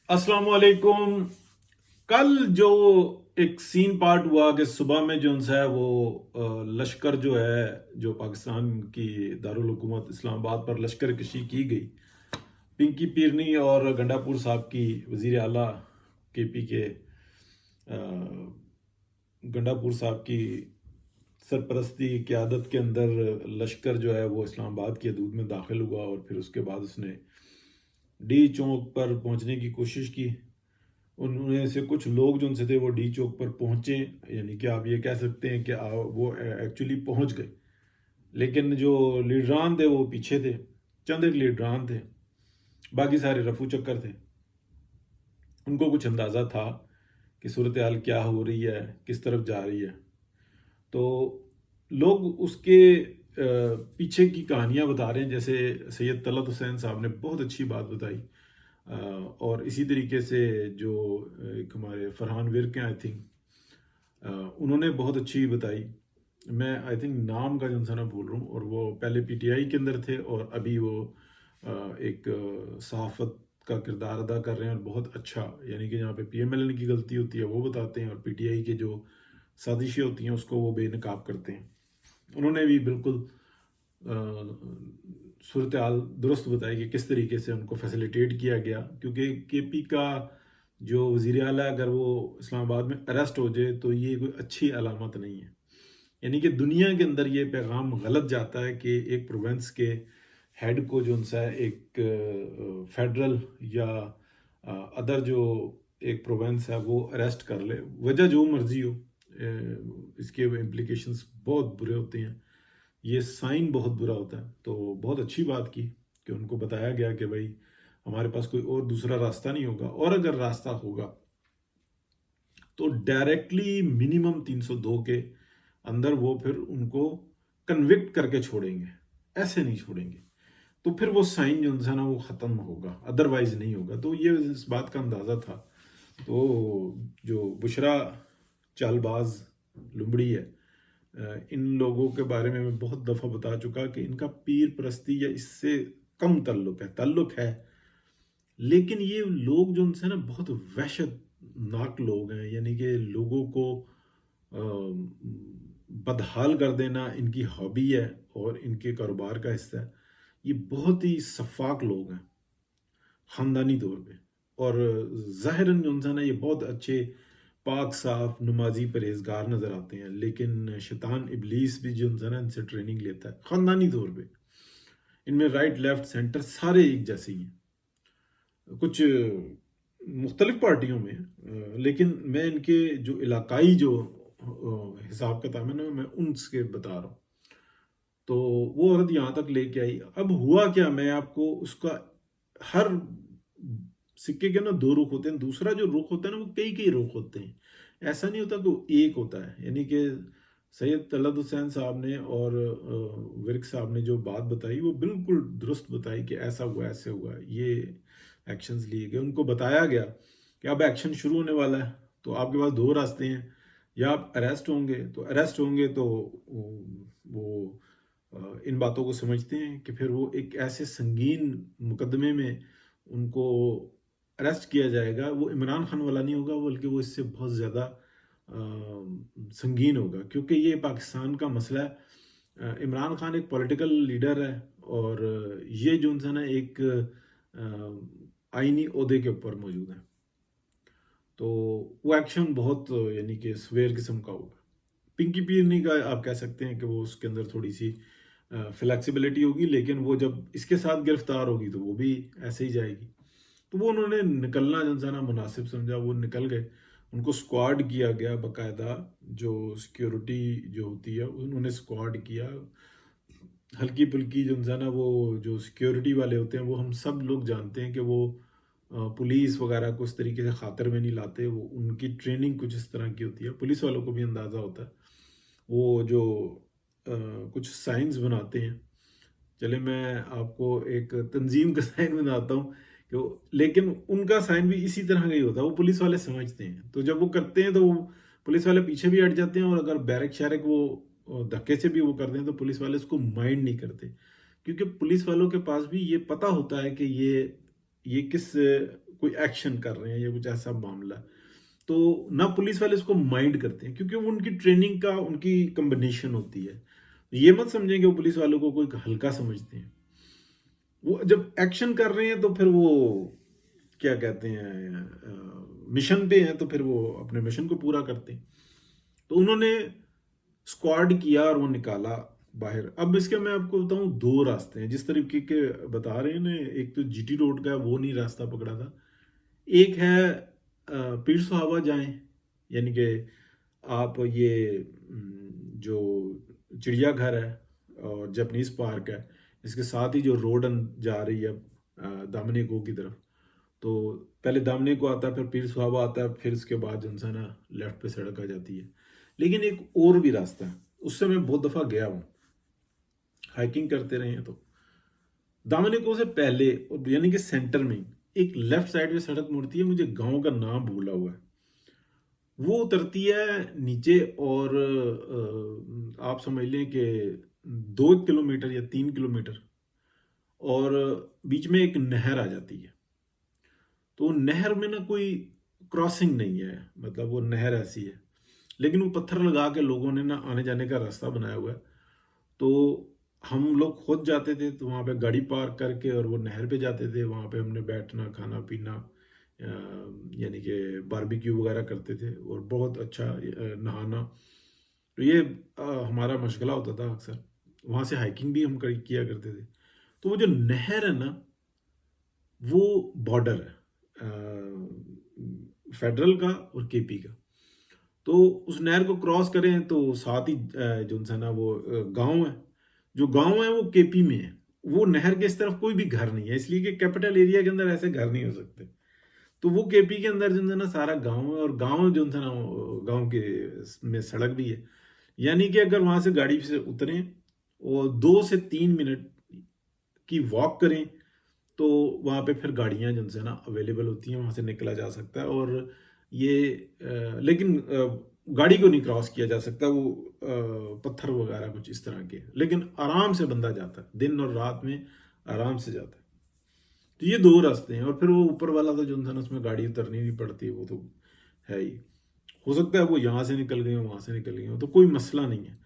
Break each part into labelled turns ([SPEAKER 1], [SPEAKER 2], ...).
[SPEAKER 1] अस्सलाम वालेकुम। कल जो एक सीन पार्ट हुआ कि सुबह में जो है वो लश्कर जो है, जो पाकिस्तान की दारुल हुकूमत इस्लामाबाद पर लश्कर कशी की गई, पिंकी पीरनी और गंडापुर साहब की वजीर आला केपी के गंडापुर साहब की सरपरस्ती क़यादत के अंदर लश्कर जो है वो इस्लामाबाद की हदूद में दाखिल हुआ और फिर उसके बाद उसने डी चौक पर पहुंचने की कोशिश की। उनमें से कुछ लोग जो उनसे थे वो डी चौक पर पहुंचे, यानी कि आप ये कह सकते हैं कि वो एक्चुअली पहुंच गए, लेकिन जो लीडरान थे वो पीछे थे। चंद एक लीडरान थे, बाकी सारे रफू चक्कर थे। उनको कुछ अंदाज़ा था कि सूरत हाल क्या हो रही है, किस तरफ जा रही है। तो लोग उसके पीछे की कहानियां बता रहे हैं। जैसे सैयद तलत हुसैन साहब ने बहुत अच्छी बात बताई, और इसी तरीके से जो एक हमारे फरहान विर्क हैं, आई थिंक उन्होंने बहुत अच्छी बताई। मैं आई थिंक नाम का जो ना भूल रहा हूँ, और वो पहले पीटीआई के अंदर थे और अभी वो एक सहाफ़त का किरदार अदा कर रहे हैं, और बहुत अच्छा, यानी कि जहाँ पे पीएमएलएन की गलती होती है वो बताते हैं, और पीटीआई के जो साजिशें होती हैं उसको वो बेनकाब करते हैं। उन्होंने भी बिल्कुल सूरत हाल दुरुस्त बताई कि किस तरीके से उनको फैसिलिटेट किया गया, क्योंकि केपी का जो वज़ीर आला अगर वो इस्लामाबाद में अरेस्ट हो जाए तो ये कोई अच्छी अलामत नहीं है। यानी कि दुनिया के अंदर ये पैगाम गलत जाता है कि एक प्रोविंस के हेड को जो उनसा एक फेडरल या अदर जो एक प्रोविंस है वो अरेस्ट कर ले, वजह जो मर्जी हो। इसके इम्प्लीकेशंस बहुत बुरे होते हैं, ये साइन बहुत बुरा होता है। तो बहुत अच्छी बात की कि उनको बताया गया कि भाई हमारे पास कोई और दूसरा रास्ता नहीं होगा, और अगर रास्ता होगा तो डायरेक्टली मिनिमम 302 के अंदर वो फिर उनको कन्विक्ट करके छोड़ेंगे, ऐसे नहीं छोड़ेंगे। तो फिर वो साइन जो है ना वो ख़त्म होगा, अदरवाइज नहीं होगा। तो ये इस बात का अंदाज़ा था। तो जो बुशरा चालबाज लुमड़ी है, इन लोगों के बारे में मैं बहुत दफ़ा बता चुका कि इनका पीर परस्ती या इससे कम ताल्लुक है, लेकिन ये लोग जो उनसे ना बहुत वहशतनाक लोग हैं। यानी कि लोगों को बदहाल कर देना इनकी हॉबी है और इनके कारोबार का हिस्सा है। ये बहुत ही सफाक लोग हैं ख़ानदानी तौर पे, और ज़ाहिरन जो उनसे ना ये बहुत अच्छे पाक साफ नमाजी परहेजगार नज़र आते हैं, लेकिन शैतान इबलीस भी जो उनसे ना इनसे ट्रेनिंग लेता है ख़ानदानी तौर पे। इनमें राइट लेफ्ट सेंटर सारे एक जैसे ही हैं, कुछ मुख्तलिफ पार्टियों में लेकिन मैं इनके जो इलाकाई जो हिसाब किताब है ना, मैं उनसे बता रहा हूँ। तो वो औरत यहाँ तक लेके आई। अब हुआ क्या, मैं आपको उसका, हर सिक्के के ना दो रुख होते हैं, दूसरा जो रुख होता है ना वो कई कई रुख होते हैं, ऐसा नहीं होता कि वो एक होता है। यानी कि सैयद तलत हुसैन साहब ने और विर्क साहब ने जो बात बताई वो बिल्कुल दुरुस्त बताई कि ऐसा हुआ, ऐसे हुआ, ये एक्शंस लिए गए। उनको बताया गया कि अब एक्शन शुरू होने वाला है, तो आपके पास दो रास्ते हैं, या आप अरेस्ट होंगे तो वो इन बातों को समझते हैं कि फिर वो एक ऐसे संगीन मुकदमे में उनको अरेस्ट किया जाएगा। वो इमरान खान वाला नहीं होगा, बल्कि वो इससे बहुत ज़्यादा संगीन होगा, क्योंकि ये पाकिस्तान का मसला है। इमरान खान एक पॉलिटिकल लीडर है, और ये जो है ना एक आईनी ओहदे के ऊपर मौजूद है। तो वो एक्शन बहुत यानी कि स्वेयर किस्म का होगा। पिंकी पीरनी का आप कह सकते हैं कि वो उसके अंदर थोड़ी सी फ्लेक्सिबिलिटी होगी, लेकिन वो जब इसके साथ गिरफ्तार होगी तो वो भी ऐसे ही जाएगी। तो वो उन्होंने निकलना जो ना मुनासिब समझा, वो निकल गए। उनको स्क्वाड किया गया बाकायदा, जो सिक्योरिटी जो होती है उन्होंने स्क्वाड किया। हल्की पुल्की जो है ना वो जो सिक्योरिटी वाले होते हैं वो हम सब लोग जानते हैं कि वो पुलिस वगैरह को इस तरीके से खातर में नहीं लाते। वो उनकी ट्रेनिंग कुछ इस तरह की होती है, पुलिस वालों को भी अंदाज़ा होता है। वो जो कुछ साइंस बनाते हैं, चले मैं आपको एक तंजीम का साइन बनाता हूँ कि लेकिन उनका साइन भी इसी तरह का ही होता है। वो पुलिस वाले समझते हैं, तो जब वो करते हैं तो वो पुलिस वाले पीछे भी हट जाते हैं, और अगर बैरक शैरक वो धक्के से भी वो करते हैं तो पुलिस वाले उसको माइंड नहीं करते, क्योंकि पुलिस वालों के पास भी ये पता होता है कि ये किस कोई एक्शन कर रहे हैं या कुछ ऐसा मामला, तो ना पुलिस वाले उसको माइंड करते हैं, क्योंकि वो उनकी ट्रेनिंग का उनकी कॉम्बिनेशन होती है। ये मत समझें कि वो पुलिस वालों को कोई हल्का समझते हैं। वो जब एक्शन कर रहे हैं तो फिर वो क्या कहते हैं, मिशन पे हैं, तो फिर वो अपने मिशन को पूरा करते हैं। तो उन्होंने स्क्वाड किया और वो निकाला बाहर। अब इसके मैं आपको बताऊं, दो रास्ते हैं जिस तरीके के बता रहे हैं ना। एक तो जीटी रोड का है, वो नहीं रास्ता पकड़ा था। एक है पीर सुहावा जाएं, यानी कि आप ये जो चिड़ियाघर है और जापानीज पार्क है, इसके साथ ही जो रोड जा रही है दामनी को की तरफ, तो पहले दामनी को आता है, फिर पीर सुहावा आता है, फिर उसके बाद जो है ना लेफ्ट पे सड़क आ जाती है। लेकिन एक और भी रास्ता है, उससे मैं बहुत दफ़ा गया हूँ, हाइकिंग करते रहे हैं। तो दामनी को से पहले, यानी कि सेंटर में एक लेफ्ट साइड में सड़क मुड़ती है, मुझे गांव का नाम भूला हुआ है। वो उतरती है नीचे और आप समझ लें कि 2 किलोमीटर या 3 किलोमीटर, और बीच में एक नहर आ जाती है। तो नहर में ना कोई क्रॉसिंग नहीं है, मतलब वो नहर ऐसी है, लेकिन वो पत्थर लगा के लोगों ने ना आने जाने का रास्ता बनाया हुआ है। तो हम लोग खुद जाते थे, तो वहाँ पे गाड़ी पार्क करके और वो नहर पे जाते थे। वहाँ पे हमने बैठना, खाना पीना, यानी कि बारबेक्यू वगैरह करते थे, और बहुत अच्छा नहाना। तो ये हमारा मशगला होता था अक्सर। वहाँ से हाइकिंग भी हम किया करते थे। तो वो जो नहर है ना, वो बॉर्डर है फेडरल का और केपी का। तो उस नहर को क्रॉस करें तो साथ ही जो है ना वो गांव है। जो गांव है वो केपी में है। वो नहर के इस तरफ कोई भी घर नहीं है, इसलिए कि कैपिटल एरिया के अंदर ऐसे घर नहीं हो सकते। तो वो केपी के अंदर जो है ना सारा गांव है, और गांव जो है ना गांव के में सड़क भी है। यानी कि अगर वहां से गाड़ी से उतरें और 2 से 3 मिनट की वॉक करें, तो वहाँ पे फिर गाड़ियाँ जो है ना अवेलेबल होती हैं, वहाँ से निकला जा सकता है। और ये लेकिन गाड़ी को नहीं क्रॉस किया जा सकता, वो पत्थर वगैरह कुछ इस तरह के, लेकिन आराम से बंदा जाता है, दिन और रात में आराम से जाता है। तो ये दो रास्ते हैं। और फिर वो ऊपर वाला तो जो है ना उसमें गाड़ी उतरनी नहीं पड़ती, वो तो है ही। हो सकता है वो यहाँ से निकल गए हो, वहाँ से निकल गए हो, तो कोई मसला नहीं है।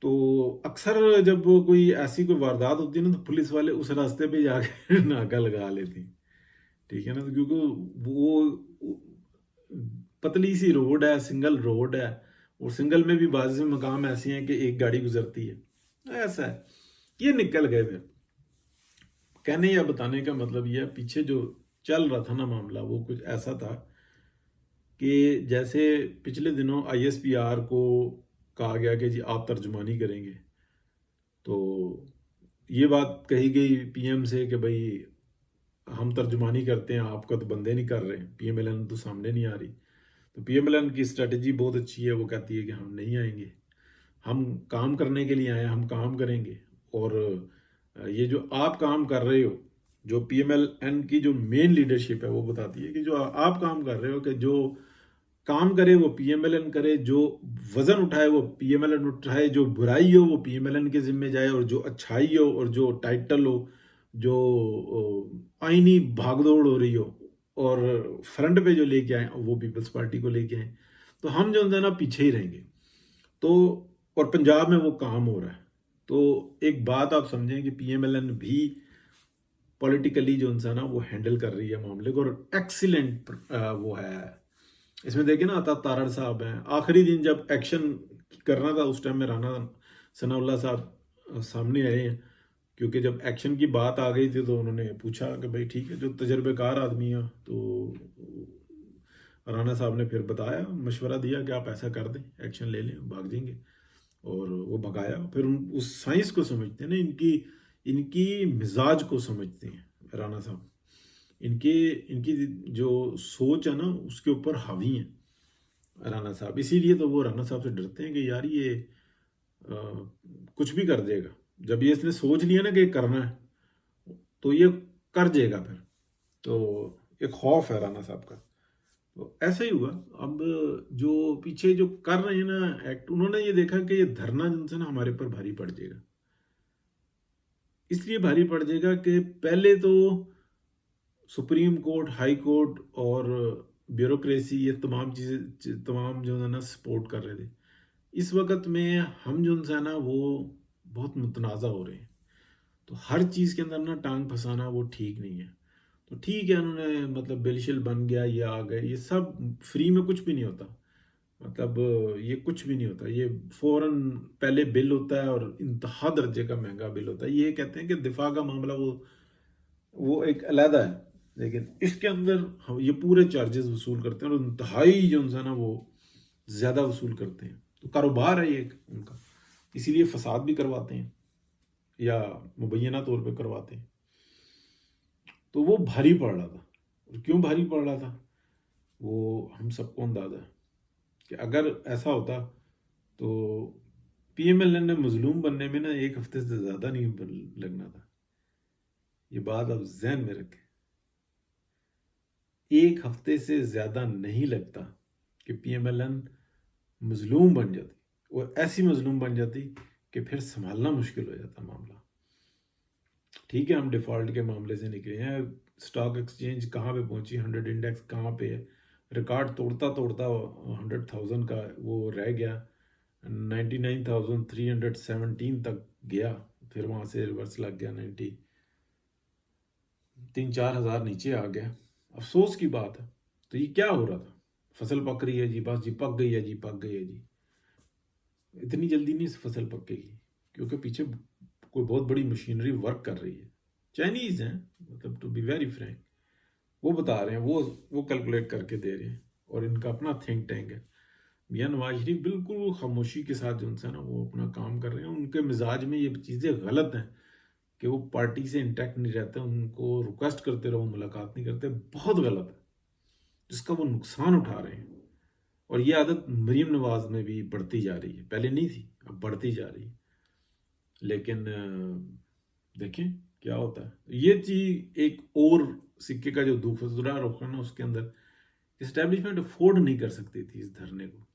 [SPEAKER 1] तो अक्सर जब कोई ऐसी कोई वारदात होती है ना, तो पुलिस वाले उस रास्ते पे जाके नाका लगा लेते हैं। ठीक है ना, तो क्योंकि वो पतली सी रोड है, सिंगल रोड है, और सिंगल में भी बाज़ से मकाम ऐसे हैं कि एक गाड़ी गुजरती है, ऐसा है। ये निकल गए थे। कहने या बताने का मतलब ये है, पीछे जो चल रहा था ना मामला, वो कुछ ऐसा था कि जैसे पिछले दिनों आईएसपीआर को कहा गया कि जी आप तर्जुमानी करेंगे। तो ये बात कही गई पीएम से कि भाई हम तर्जुमानी करते हैं, आपका तो बंदे नहीं कर रहे, पीएमएलएन तो सामने नहीं आ रही। तो पीएमएलएन की स्ट्रेटजी बहुत अच्छी है, वो कहती है कि हम नहीं आएंगे, हम काम करने के लिए आए हैं, हम काम करेंगे। और ये जो आप काम कर रहे हो, जो पीएमएलएन की जो मेन लीडरशिप है वो बताती है कि जो आप काम कर रहे हो, कि जो काम करे वो पीएमएलएन करे, जो वजन उठाए वो पीएमएलएन उठाए, जो बुराई हो वो पीएमएलएन के जिम्मे जाए, और जो अच्छाई हो और जो टाइटल हो, जो आईनी भागदौड़ हो रही हो, और फ्रंट पे जो लेके आए वो पीपल्स पार्टी को लेके आए, तो हम जो है ना पीछे ही रहेंगे। तो और पंजाब में वो काम हो रहा है। तो एक बात आप समझें कि पीएमएलएन भी पॉलिटिकली जो है ना वो हैंडल कर रही है मामले को, और एक्सीलेंट वो है। इसमें देखिए ना, अता तारड़ साहब हैं, आखिरी दिन जब एक्शन करना था उस टाइम में राणा सनाउल्लाह साहब सामने आए हैं। क्योंकि जब एक्शन की बात आ गई थी तो उन्होंने पूछा कि भाई ठीक है, जो तजर्बेकार आदमी है, तो राणा साहब ने फिर बताया, मशवरा दिया कि आप ऐसा कर दें, एक्शन ले लें, भाग जाएंगे। और वो भगाया। फिर उस साइंस को समझते हैं ना, इनकी इनकी मिजाज को समझते हैं राणा साहब। इनके इनकी जो सोच है ना उसके ऊपर हावी हैं राणा साहब। इसीलिए तो वो राणा साहब से डरते हैं कि यार ये कुछ भी कर देगा। जब ये इसने सोच लिया ना कि करना है, तो ये कर जाएगा फिर। तो एक खौफ है राणा साहब का। तो ऐसा ही हुआ। अब जो पीछे जो कर रहे हैं ना एक्ट, उन्होंने ये देखा कि ये धरना जिनसे ना हमारे पर भारी पड़ जाएगा। इसलिए भारी पड़ जाएगा कि पहले तो सुप्रीम कोर्ट, हाई कोर्ट और ब्यूरोक्रेसी, ये तमाम चीज़ें, तमाम जो है ना सपोर्ट कर रहे थे। इस वक़्त में हम जो है ना वो बहुत मुतनाज़ा हो रहे हैं। तो हर चीज़ के अंदर ना टांग फंसाना वो ठीक नहीं है। तो ठीक है, उन्होंने मतलब बिल शिल बन गया, ये आ गए, ये सब फ्री में कुछ भी नहीं होता। मतलब ये कुछ भी नहीं होता, ये फ़ौरन पहले बिल होता है और इंतहा दर्जे का महंगा बिल होता है। ये कहते हैं कि दिफा का मामला वो एक अलहदा है, लेकिन इसके अंदर ये पूरे चार्जेस वसूल करते हैं और इंतहाई जो है ना वो ज़्यादा वसूल करते हैं। तो कारोबार है ये एक उनका, इसीलिए फसाद भी करवाते हैं या मुबैना तौर पे करवाते हैं। तो वो भारी पड़ रहा था। और क्यों भारी पड़ रहा था वो हम सबको अंदाज़ा है कि अगर ऐसा होता तो पीएमएलएन ने मजलूम बनने में ना 1 हफ्ते से ज़्यादा नहीं लगना था। ये बात आप जहन में रखें, 1 हफ्ते से ज़्यादा नहीं लगता कि पीएमएलएन मजलूम बन जाती, और ऐसी मजलूम बन जाती कि फिर संभालना मुश्किल हो जाता मामला। ठीक है, हम डिफ़ॉल्ट के मामले से निकले हैं, स्टॉक एक्सचेंज कहाँ पे पहुंची, 100 इंडेक्स कहाँ पे है, रिकॉर्ड तोड़ता तोड़ता 100,000 का वो रह गया, 99,317 तक गया, फिर वहाँ से रिवर्स लग गया, 3-4 हज़ार नीचे आ गया। अफसोस की बात है। तो ये क्या हो रहा था, फसल पक रही है जी, बस जी पक गई है जी, पक गई है जी। इतनी जल्दी नहीं फसल पकेगी, क्योंकि पीछे कोई बहुत बड़ी मशीनरी वर्क कर रही है। चाइनीज़ हैं, मतलब टू बी वेरी फ्रैंक, वो बता रहे हैं, वो कैलकुलेट करके दे रहे हैं, और इनका अपना थिंक टैंक है। मियाँ नवाज शरीफ बिल्कुल खामोशी के साथ जो उनसे ना वो अपना काम कर रहे हैं। उनके मिजाज में ये चीज़ें गलत हैं कि वो पार्टी से इंटैक्ट नहीं रहते, उनको रिक्वेस्ट करते रहो, मुलाकात नहीं करते, बहुत गलत है, जिसका वो नुकसान उठा रहे हैं। और ये आदत मरीम नवाज में भी बढ़ती जा रही है, पहले नहीं थी, अब बढ़ती जा रही है। लेकिन देखें क्या होता है। ये चीज एक और सिक्के का जो दूसरा रुख है ना, उसके अंदर इस्टेब्लिशमेंट अफोर्ड नहीं कर सकती थी इस धरने को।